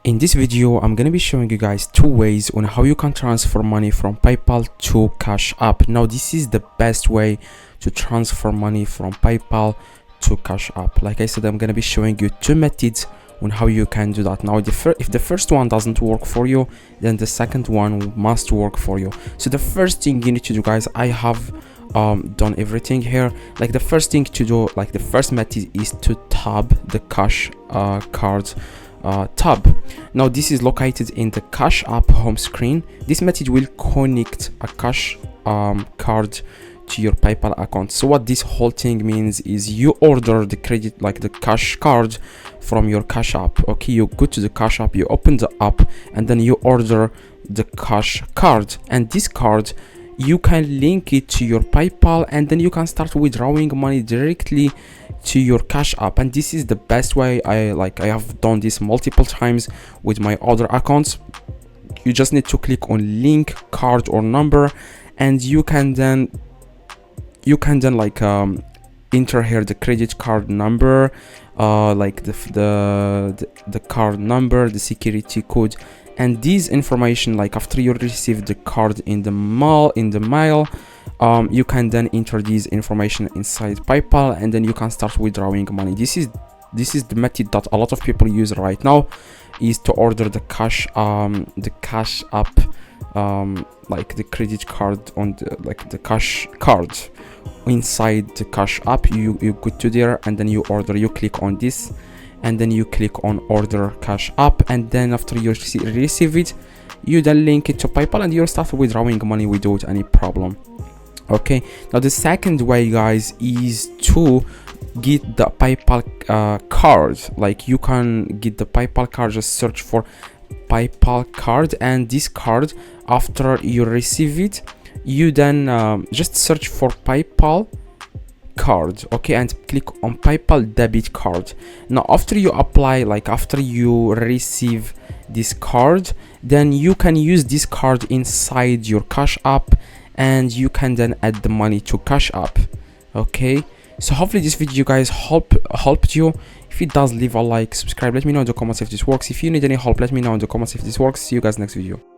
In this video, I'm gonna be showing you guys two ways on how you can transfer money from PayPal to Cash App. Now, this is the best way to transfer money from PayPal to Cash App. Like I said, I'm gonna be showing you two methods on how you can do that. Now, if the first one doesn't work for you, then the second one must work for you. So the first thing you need to do, guys, I have done everything here. Like the first thing to do, like the first method is to tab the Cash card tab. Now this is located in the Cash App home screen. This method will connect a Cash card to your PayPal account. So what this whole thing means is you order the credit, like the Cash card, from your Cash App. Okay, you go to the Cash App, you open the app, and then you order the Cash card, and this card you can link it to your PayPal, and then you can start withdrawing money directly to your Cash App. And this is the best way. I have done this multiple times with my other accounts. You just need to click on link card or number, and you can then enter here the credit card number, like the card number, the security code, and these information. Like after you receive the card in the mail, you can then enter these information inside PayPal, and then you can start withdrawing money. This is the method that a lot of people use right now, is to order the Cash App, like the credit card on the Cash card inside the Cash App. You go to there, and then you order, you click on this, and then you click on order Cash App, and then after you receive it, you then link it to PayPal, and you'll start withdrawing money without any problem. Okay, now the second way, guys, is to get the PayPal card. Like you can get the PayPal card, just search for PayPal card, and this card, after you receive it, you then just search for PayPal card, okay, and click on PayPal debit card. Now after you apply, like after you receive this card, then you can use this card inside your Cash App, and you can then add the money to Cash App. Okay, so hopefully this video, guys, helped you. If it does, leave a like, subscribe, let me know in the comments if this works. If you need any help, let me know in the comments if this works. See you guys next video.